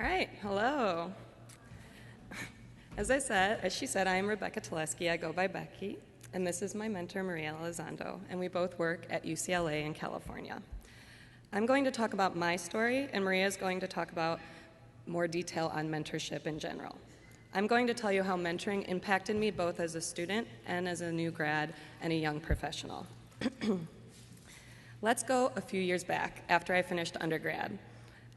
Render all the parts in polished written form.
All right, hello. As she said, I am Rebecca Teleszky. I go by Becky, and this is my mentor, Leah Davidson, and we both work at UCLA in California. I'm going to talk about my story, and Maria is going to talk about more detail on mentorship in general. I'm going to tell you how mentoring impacted me both as a student and as a new grad and a young professional. Let's go a few years back after I finished undergrad.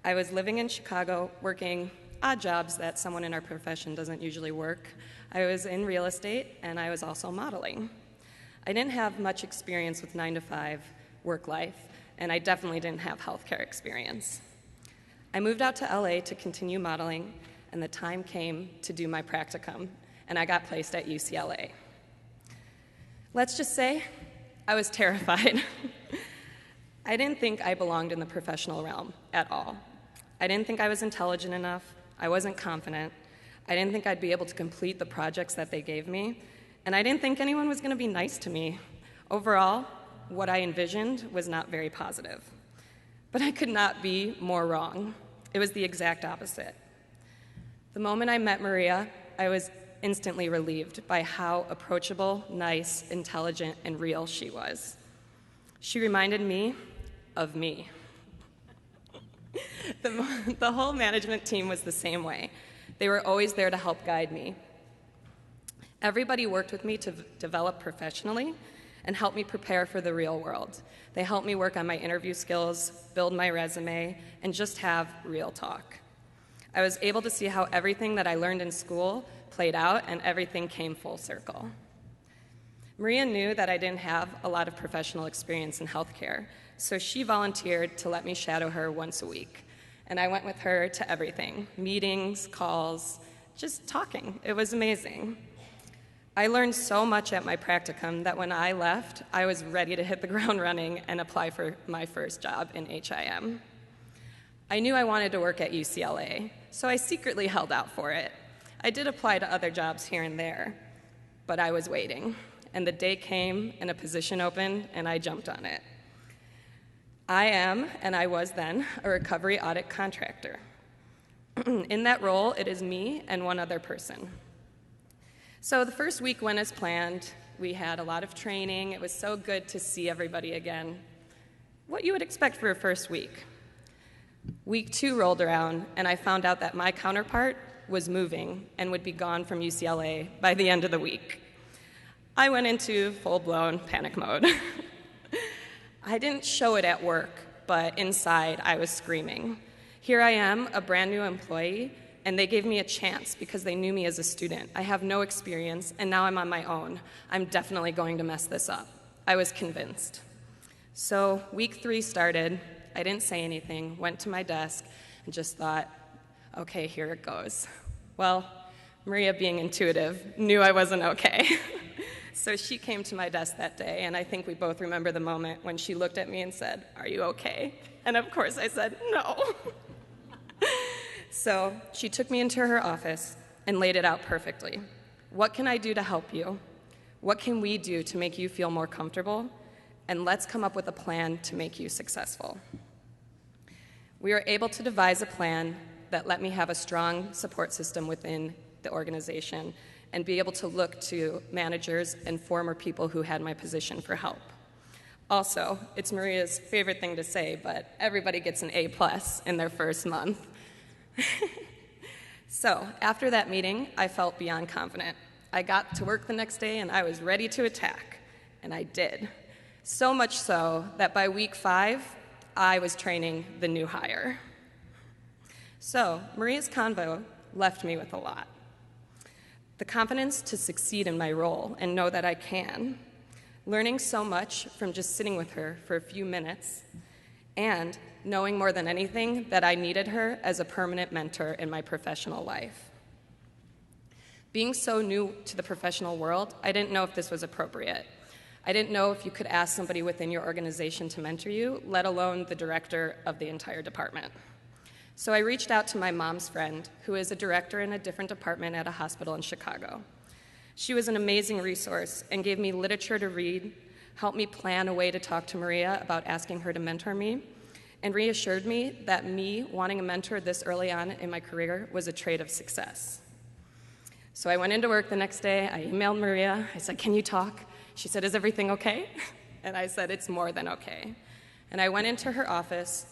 I was living in Chicago working odd jobs that someone in our profession doesn't usually work. I was in real estate and I was also modeling. I didn't have much experience with 9-to-5 work life, and I definitely didn't have healthcare experience. I moved out to LA to continue modeling, and the time came to do my practicum, and I got placed at UCLA. Let's just say I was terrified. I didn't think I belonged in the professional realm at all. I didn't think I was intelligent enough. I wasn't confident. I didn't think I'd be able to complete the projects that they gave me, and I didn't think anyone was going to be nice to me. Overall, what I envisioned was not very positive. But I could not be more wrong. It was the exact opposite. The moment I met Maria, I was instantly relieved by how approachable, nice, intelligent, and real she was. She reminded me of me. The whole management team was the same way. They were always there to help guide me. Everybody worked with me to develop professionally and help me prepare for the real world. They helped me work on my interview skills, build my resume, and just have real talk. I was able to see how everything that I learned in school played out and everything came full circle. Maria knew that I didn't have a lot of professional experience in healthcare, so she volunteered to let me shadow her once a week. And I went with her to everything, meetings, calls, just talking. It was amazing. I learned so much at my practicum that when I left, I was ready to hit the ground running and apply for my first job in AHIM. I knew I wanted to work at UCLA, so I secretly held out for it. I did apply to other jobs here and there, but I was waiting. And the day came and a position opened and I jumped on it. I am, and I was then, a recovery audit contractor. In that role, it is me and one other person. So the first week went as planned. We had a lot of training. It was so good to see everybody again. What you would expect for a first week. Week 2 rolled around, and I found out that my counterpart was moving and would be gone from UCLA by the end of the week. I went into full-blown panic mode. I didn't show it at work, but inside I was screaming. Here I am, a brand new employee, and they gave me a chance because they knew me as a student. I have no experience, and now I'm on my own. I'm definitely going to mess this up. I was convinced. So week 3 started. I didn't say anything, went to my desk, and just thought, okay, here it goes. Well, Maria, being intuitive, knew I wasn't okay. So she came to my desk that day, and I think we both remember the moment when she looked at me and said, "Are you okay?" And of course I said, "No." So she took me into her office and laid it out perfectly. What can I do to help you? What can we do to make you feel more comfortable? And let's come up with a plan to make you successful. We were able to devise a plan that let me have a strong support system within the organization and be able to look to managers and former people who had my position for help. Also, it's Maria's favorite thing to say, but everybody gets an A+ in their first month. So after that meeting, I felt beyond confident. I got to work the next day and I was ready to attack, and I did. So much so that by week 5, I was training the new hire. So Maria's convo left me with a lot. The confidence to succeed in my role and know that I can, learning so much from just sitting with her for a few minutes, and knowing more than anything that I needed her as a permanent mentor in my professional life. Being so new to the professional world, I didn't know if this was appropriate. I didn't know if you could ask somebody within your organization to mentor you, let alone the director of the entire department. So I reached out to my mom's friend, who is a director in a different department at a hospital in Chicago. She was an amazing resource and gave me literature to read, helped me plan a way to talk to Maria about asking her to mentor me, and reassured me that me wanting a mentor this early on in my career was a trait of success. So I went into work the next day, I emailed Maria, I said, "Can you talk?" She said, "Is everything okay?" And I said, "It's more than okay." And I went into her office,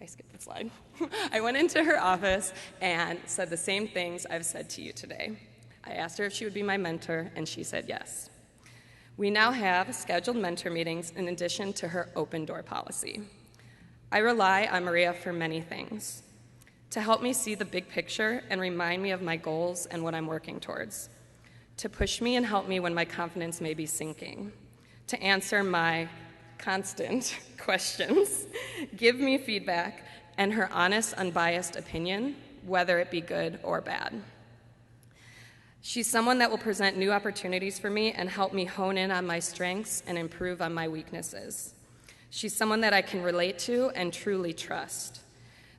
I skipped the slide. I went into her office and said the same things I've said to you today. I asked her if she would be my mentor, and she said yes. We now have scheduled mentor meetings in addition to her open door policy. I rely on Maria for many things, to help me see the big picture and remind me of my goals and what I'm working towards, to push me and help me when my confidence may be sinking, to answer my constant questions, give me feedback, and her honest, unbiased opinion, whether it be good or bad. She's someone that will present new opportunities for me and help me hone in on my strengths and improve on my weaknesses. She's someone that I can relate to and truly trust,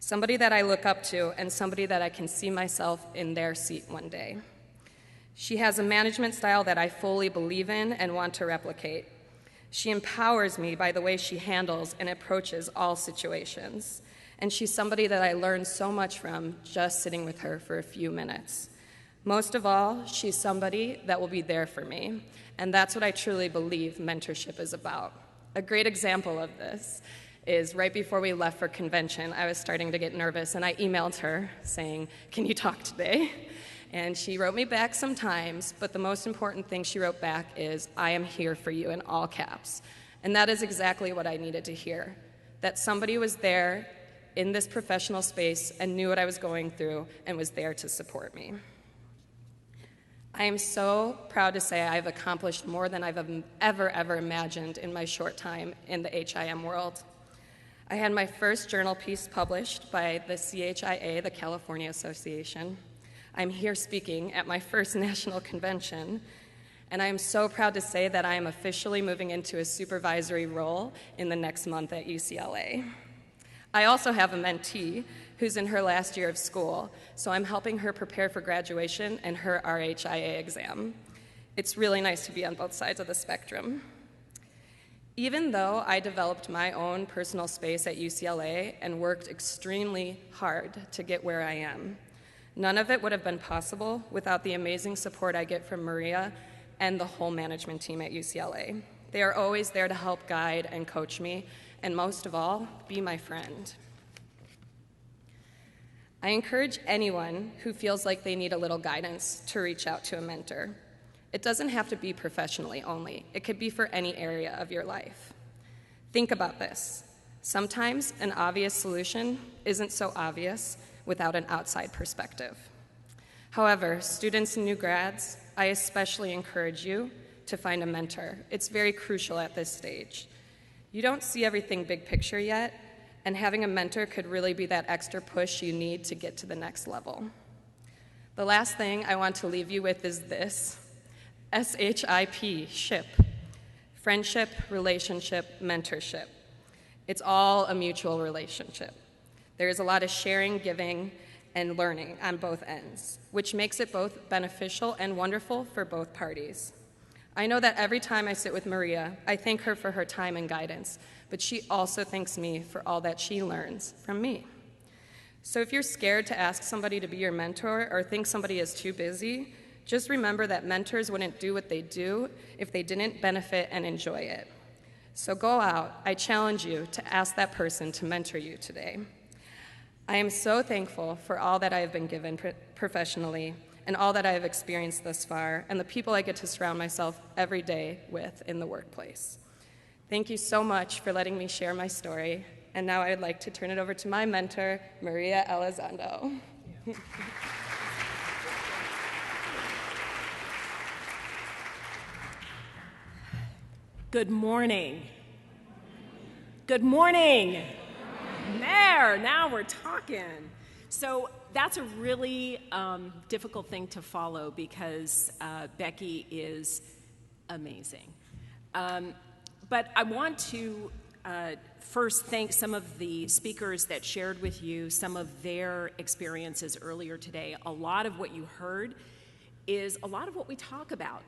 somebody that I look up to and somebody that I can see myself in their seat one day. She has a management style that I fully believe in and want to replicate. She empowers me by the way she handles and approaches all situations. And she's somebody that I learned so much from just sitting with her for a few minutes. Most of all, she's somebody that will be there for me. And that's what I truly believe mentorship is about. A great example of this is right before we left for convention, I was starting to get nervous, and I emailed her saying, "Can you talk today?" And she wrote me back sometimes, but the most important thing she wrote back is, "I am here for you," in all caps. And that is exactly what I needed to hear, that somebody was there in this professional space and knew what I was going through and was there to support me. I am so proud to say I've accomplished more than I've ever imagined in my short time in the HIM world. I had my first journal piece published by the CHIA, the California Association. I'm here speaking at my first national convention, and I am so proud to say that I am officially moving into a supervisory role in the next month at UCLA. I also have a mentee who's in her last year of school, so I'm helping her prepare for graduation and her RHIA exam. It's really nice to be on both sides of the spectrum. Even though I developed my own personal space at UCLA and worked extremely hard to get where I am, none of it would have been possible without the amazing support I get from Maria and the whole management team at UCLA. They are always there to help guide and coach me, and most of all, be my friend. I encourage anyone who feels like they need a little guidance to reach out to a mentor. It doesn't have to be professionally only. It could be for any area of your life. Think about this. Sometimes an obvious solution isn't so obvious without an outside perspective. However, students and new grads, I especially encourage you to find a mentor. It's very crucial at this stage. You don't see everything big picture yet, and having a mentor could really be that extra push you need to get to the next level. The last thing I want to leave you with is this: SHIP, SHIP. Friendship, relationship, mentorship. It's all a mutual relationship. There is a lot of sharing, giving, and learning on both ends, which makes it both beneficial and wonderful for both parties. I know that every time I sit with Maria, I thank her for her time and guidance, but she also thanks me for all that she learns from me. So if you're scared to ask somebody to be your mentor or think somebody is too busy, just remember that mentors wouldn't do what they do if they didn't benefit and enjoy it. So go out. I challenge you to ask that person to mentor you today. I am so thankful for all that I have been given professionally and all that I have experienced thus far, and the people I get to surround myself every day with in the workplace. Thank you so much for letting me share my story, and now I would like to turn it over to my mentor, Leah Elizondo. Good morning. Good morning. There, now we're talking. So that's a really difficult thing to follow because Becky is amazing. But I want to first thank some of the speakers that shared with you some of their experiences earlier today. A lot of what you heard is a lot of what we talk about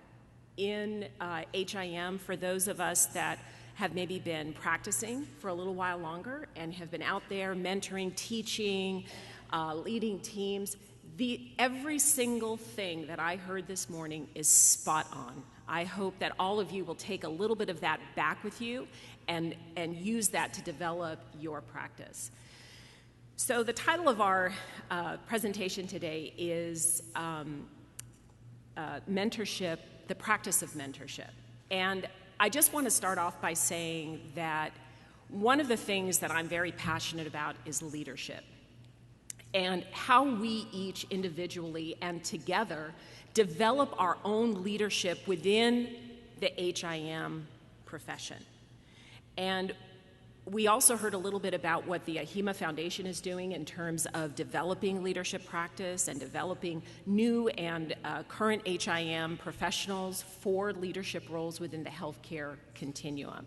in HIM for those of us that have maybe been practicing for a little while longer and have been out there mentoring, teaching, leading teams. Every single thing that I heard this morning is spot on. I hope that all of you will take a little bit of that back with you and use that to develop your practice. So the title of our presentation today is Mentorship, the Practice of Mentorship. And I just want to start off by saying that one of the things that I'm very passionate about is leadership, and how we each individually and together develop our own leadership within the HIM profession. And we also heard a little bit about what the AHIMA Foundation is doing in terms of developing leadership practice and developing new and current HIM professionals for leadership roles within the healthcare continuum.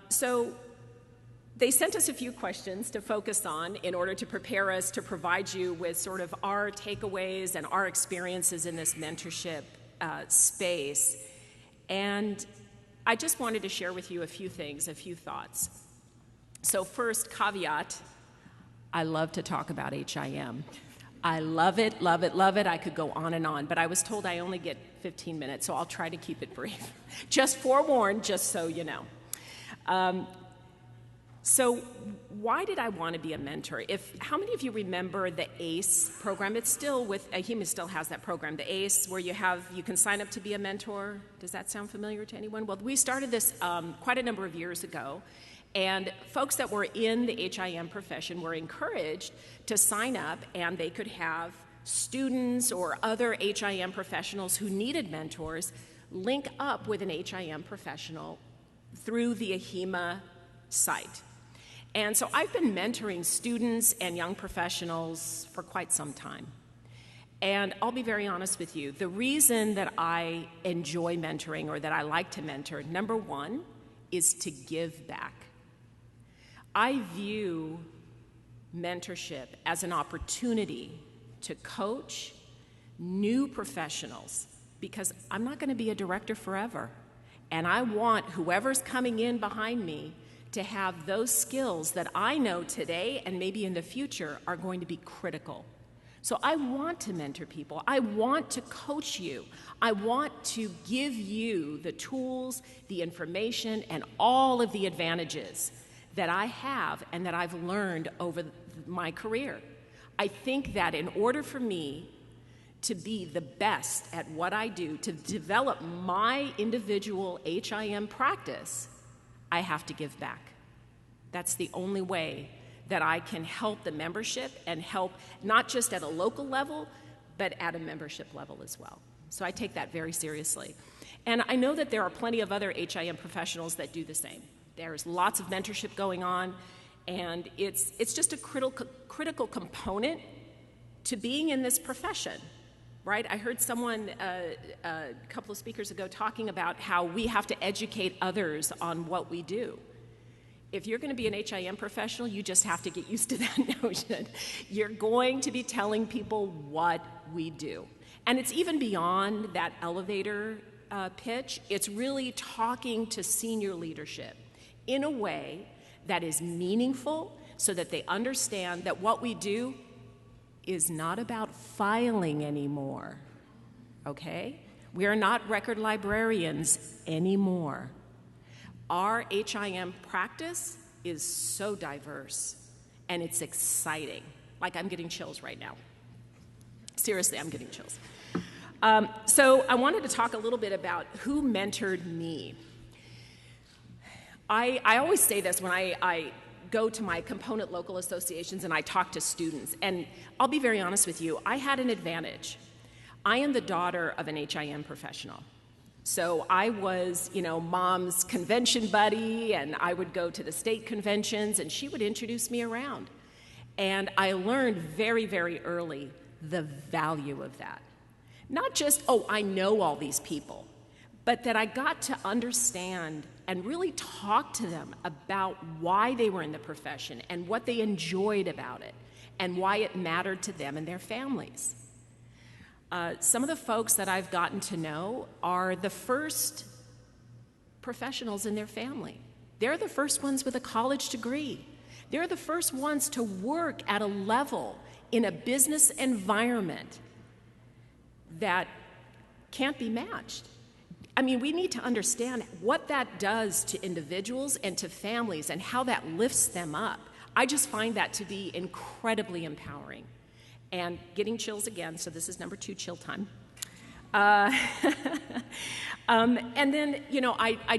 So they sent us a few questions to focus on in order to prepare us to provide you with sort of our takeaways and our experiences in this mentorship space. And I just wanted to share with you a few things, a few thoughts. So first, caveat, I love to talk about HIM. I love it, love it, love it. I could go on and on, but I was told I only get 15 minutes, so I'll try to keep it brief. Just forewarned, just so you know. So why did I want to be a mentor? How many of you remember the ACE program? It's still with, AHIMA still has that program, the ACE, where you can sign up to be a mentor. Does that sound familiar to anyone? Well, we started this quite a number of years ago, and folks that were in the HIM profession were encouraged to sign up, and they could have students or other HIM professionals who needed mentors link up with an HIM professional through the AHIMA site. And so I've been mentoring students and young professionals for quite some time. And I'll be very honest with you, the reason that I enjoy mentoring or that I like to mentor, number one, is to give back. I view mentorship as an opportunity to coach new professionals, because I'm not going to be a director forever. And I want whoever's coming in behind me to have those skills that I know today and maybe in the future are going to be critical. So I want to mentor people. I want to coach you. I want to give you the tools, the information, and all of the advantages that I have and that I've learned over my career. I think that in order for me to be the best at what I do, to develop my individual HIM practice, I have to give back. That's the only way that I can help the membership and help not just at a local level, but at a membership level as well. So I take that very seriously. And I know that there are plenty of other HIM professionals that do the same. There's lots of mentorship going on, and it's just a critical component to being in this profession. Right? I heard someone a couple of speakers ago talking about how we have to educate others on what we do. If you're going to be an HIM professional, you just have to get used to that notion. You're going to be telling people what we do. And it's even beyond that elevator pitch. It's really talking to senior leadership in a way that is meaningful so that they understand that what we do is not about filing anymore, okay? We are not record librarians anymore. Our HIM practice is so diverse, and it's exciting. Like, I'm getting chills right now. Seriously, I'm getting chills. So I wanted to talk a little bit about who mentored me. I always say this when I go to my component local associations and I talk to students. And I'll be very honest with you, I had an advantage. I am the daughter of an HIM professional. So I was, mom's convention buddy, and I would go to the state conventions, and she would introduce me around. And I learned very, very early the value of that. Not just, I know all these people, but that I got to understand and really talk to them about why they were in the profession and what they enjoyed about it and why it mattered to them and their families. Some of the folks that I've gotten to know are the first professionals in their family. They're the first ones with a college degree. They're the first ones to work at a level in a business environment that can't be matched. I mean, we need to understand what that does to individuals and to families and how that lifts them up. I just find that to be incredibly empowering. And getting chills again, so this is number 2 chill time. And then, you know, I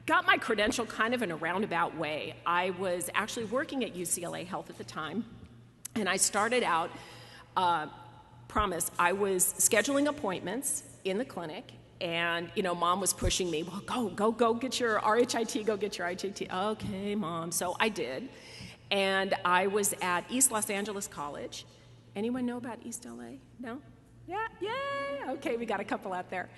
got my credential kind of in a roundabout way. I was actually working at UCLA Health at the time, and I started out, I was scheduling appointments in the clinic, and, you know, Mom was pushing me, well, go get your RHIT, go get your RHIT. Okay, Mom. So I did, and I was at East Los Angeles College. Anyone know about East LA? No? Yeah, okay, we got a couple out there.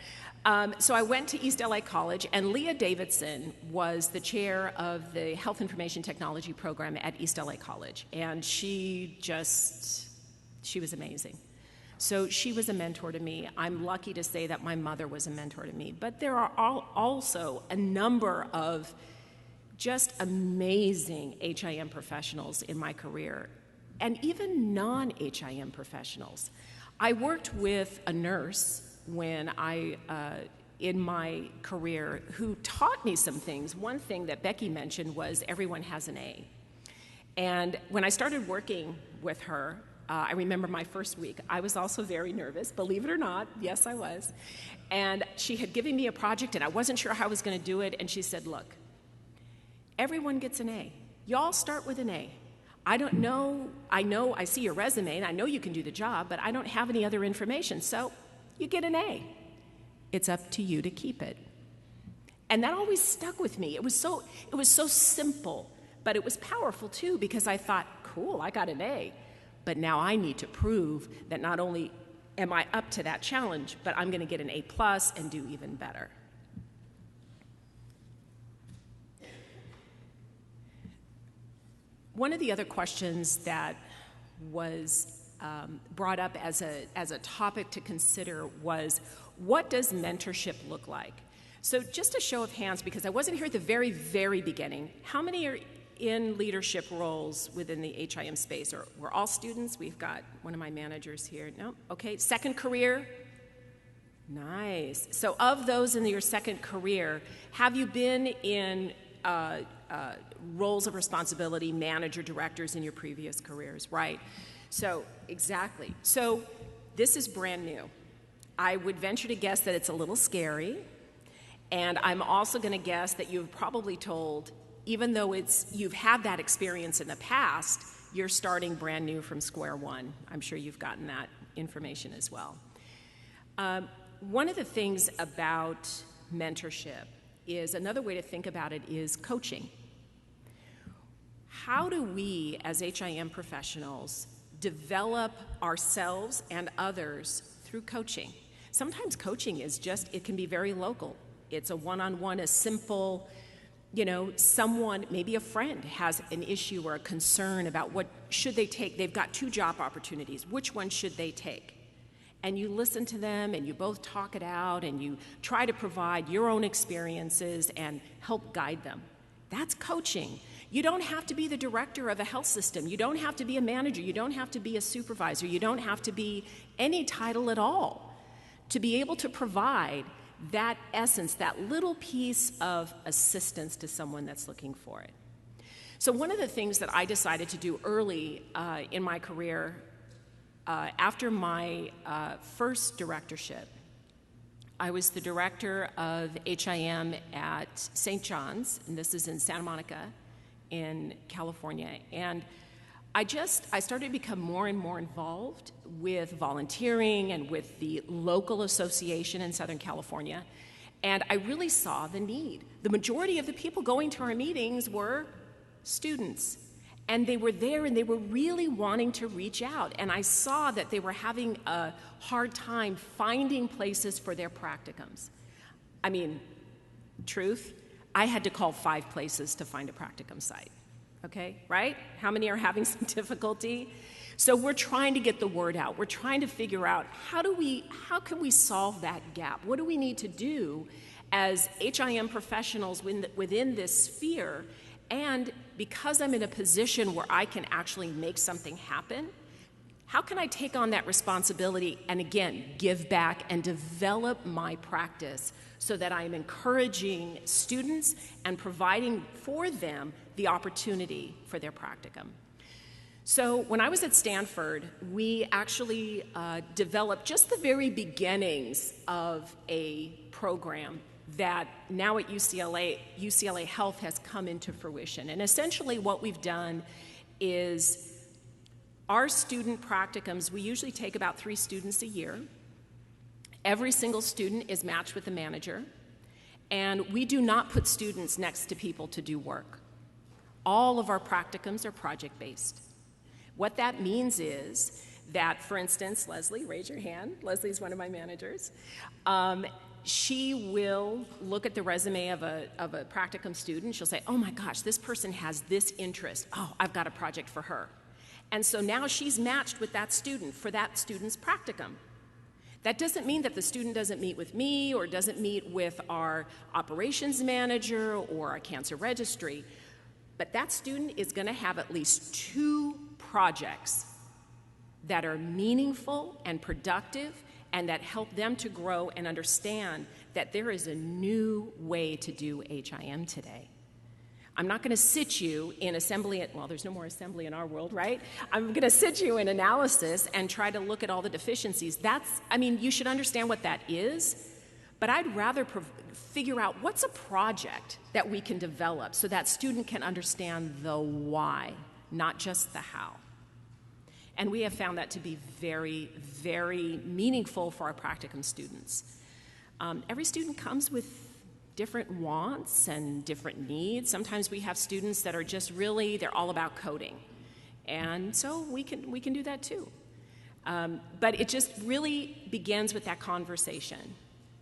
So I went to East LA College, and Leah Davidson was the chair of the Health Information Technology program at East LA College, and she was amazing. So she was a mentor to me. I'm lucky to say that my mother was a mentor to me, but there are also a number of just amazing HIM professionals in my career, and even non-HIM professionals. I worked with a nurse in my career who taught me some things. One thing that Becky mentioned was everyone has an A. And when I started working with her, I remember my first week, I was also very nervous, believe it or not. Yes, I was. And she had given me a project, and I wasn't sure how I was going to do it, and she said, look, everyone gets an A. Y'all start with an A. I see your resume, and I know you can do the job, but I don't have any other information, so you get an A. It's up to you to keep it. And that always stuck with me. It was so simple, but it was powerful too, because I thought, cool, I got an A, but now I need to prove that not only am I up to that challenge, but I'm going to get an A+ and do even better. One of the other questions that was brought up as a topic to consider was, what does mentorship look like? So just a show of hands, because I wasn't here at the very, very beginning, how many are in leadership roles within the HIM space? Or we're all students? We've got one of my managers here. No? Okay. Second career? Nice. So of those in your second career, have you been in roles of responsibility, manager, directors in your previous careers, right? So, exactly. So, this is brand new. I would venture to guess that it's a little scary, and I'm also going to guess that you've probably told, even though you've had that experience in the past, you're starting brand new from square one. I'm sure you've gotten that information as well. One of the things about mentorship is, another way to think about it is coaching. How do we, as HIM professionals, develop ourselves and others through coaching? Sometimes coaching is it can be very local. It's a one-on-one, a simple, someone, maybe a friend has an issue or a concern about what should they take. They've got 2 job opportunities. Which one should they take? And you listen to them, and you both talk it out, and you try to provide your own experiences and help guide them. That's coaching. You don't have to be the director of a health system. You don't have to be a manager. You don't have to be a supervisor. You don't have to be any title at all to be able to provide that essence, that little piece of assistance to someone that's looking for it. So one of the things that I decided to do early in my career, after my first directorship, I was the director of HIM at St. John's, and this is in Santa Monica in California. And I started to become more and more involved with volunteering and with the local association in Southern California. And I really saw the need. The majority of the people going to our meetings were students. And they were there, and they were really wanting to reach out. And I saw that they were having a hard time finding places for their practicums. I mean, truth, I had to call 5 places to find a practicum site. Okay, right? How many are having some difficulty? So we're trying to get the word out. We're trying to figure out how can we solve that gap? What do we need to do as HIM professionals within this sphere? And because I'm in a position where I can actually make something happen, how can I take on that responsibility and again, give back and develop my practice so that I'm encouraging students and providing for them the opportunity for their practicum? So when I was at Stanford, we actually developed just the very beginnings of a program that now at UCLA Health has come into fruition. And essentially what we've done is our student practicums, we usually take about 3 students a year. Every single student is matched with a manager, and we do not put students next to people to do work. All of our practicums are project-based. What that means is that, for instance, Leslie, raise your hand. Leslie's one of my managers. She will look at the resume of a practicum student. She'll say, oh my gosh, this person has this interest. Oh, I've got a project for her. And so now she's matched with that student for that student's practicum. That doesn't mean that the student doesn't meet with me or doesn't meet with our operations manager or our cancer registry, but that student is going to have at least 2 projects that are meaningful and productive and that help them to grow and understand that there is a new way to do HIM today. I'm not going to sit you in assembly, well, there's no more assembly in our world, right? I'm going to sit you in analysis and try to look at all the deficiencies. You should understand what that is, but I'd rather figure out what's a project that we can develop so that student can understand the why, not just the how. And we have found that to be very, very meaningful for our practicum students. Every student comes with different wants and different needs. Sometimes we have students that are just really, they're all about coding. And so we can do that too. But it just really begins with that conversation.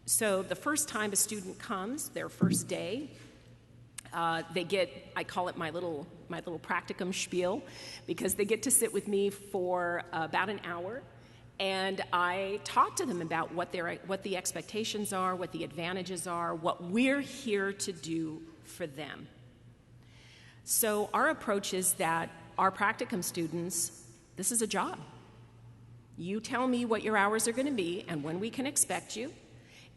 So the first time a student comes, their first day, they get, I call it my little practicum spiel, because they get to sit with me for about an hour, and I talk to them about what the expectations are, what the advantages are, what we're here to do for them. So our approach is that our practicum students, this is a job. You tell me what your hours are going to be and when we can expect you.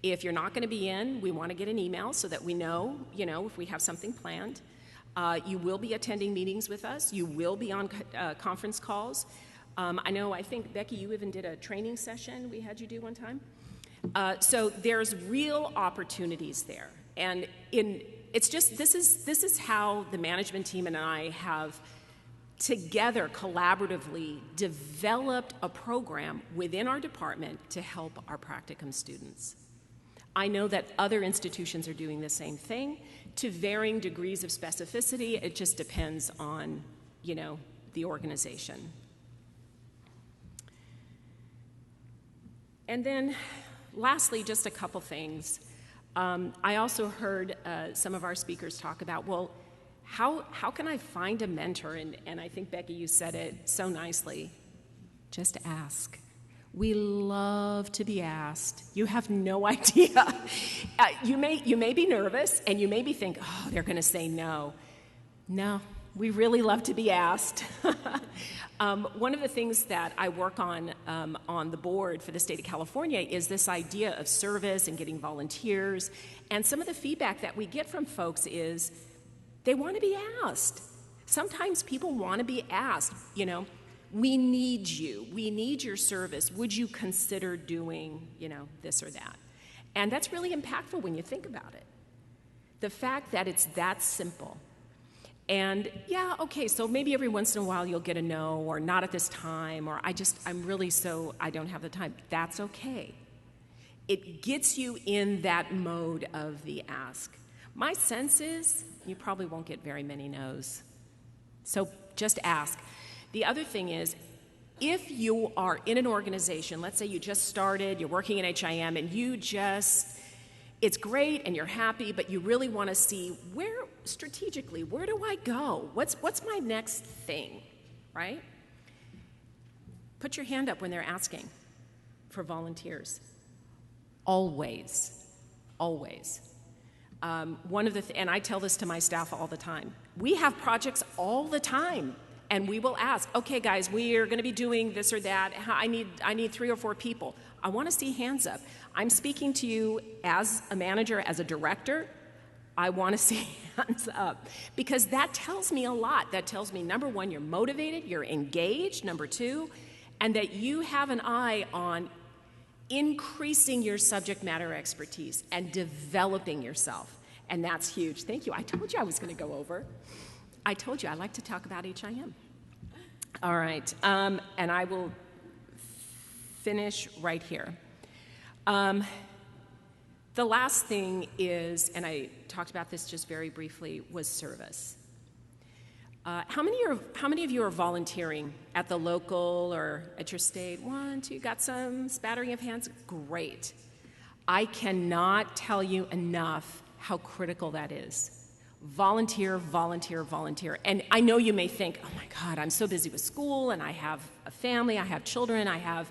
If you're not going to be in, we want to get an email so that we know, if we have something planned. You will be attending meetings with us. You will be on conference calls. I think, Becky, you even did a training session we had you do one time. So there's real opportunities there. And this is how the management team and I have together collaboratively developed a program within our department to help our practicum students. I know that other institutions are doing the same thing to varying degrees of specificity. It just depends on, the organization. And then, lastly, just a couple things. I also heard some of our speakers talk about, well, how can I find a mentor? And I think, Becky, you said it so nicely. Just ask. We love to be asked. You have no idea. You may be nervous, and you maybe think, oh, they're going to say no. No, we really love to be asked. One of the things that I work on the board for the state of California is this idea of service and getting volunteers. And some of the feedback that we get from folks is they want to be asked. Sometimes people want to be asked, we need you. We need your service. Would you consider doing, this or that? And that's really impactful when you think about it. The fact that it's that simple. And yeah, okay, so maybe every once in a while you'll get a no, or not at this time, or I don't have the time. That's okay. It gets you in that mode of the ask. My sense is you probably won't get very many no's. So just ask. The other thing is, if you are in an organization, let's say you just started, you're working in HIM, and it's great and you're happy, but you really want to see strategically, where do I go? What's my next thing, right? Put your hand up when they're asking for volunteers. Always, always. And I tell this to my staff all the time. We have projects all the time, and we will ask, okay guys, we are gonna be doing this or that. I need 3 or 4 people. I wanna see hands up. I'm speaking to you as a manager, as a director. I wanna see hands up, because that tells me a lot. That tells me, number 1, you're motivated, you're engaged, number 2, and that you have an eye on increasing your subject matter expertise and developing yourself. And that's huge. Thank you. I told you I was going to go over. I told you I like to talk about HIM. All right. And I will finish right here. The last thing is, and I talked about this just very briefly, was service. How many of you are volunteering at the local or at your state? 1, 2, got some spattering of hands? Great. I cannot tell you enough how critical that is. Volunteer, volunteer, volunteer. And I know you may think, oh my God, I'm so busy with school, and I have a family, I have children, I have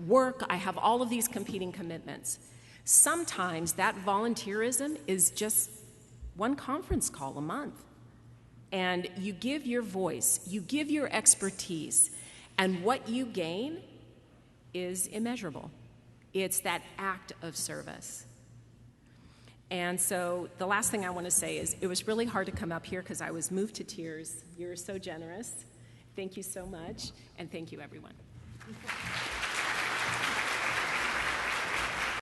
work, I have all of these competing commitments. Sometimes that volunteerism is just 1 conference call a month. And you give your voice, you give your expertise, and what you gain is immeasurable. It's that act of service. And so the last thing I want to say is it was really hard to come up here because I was moved to tears. You're so generous. Thank you so much, and thank you, everyone.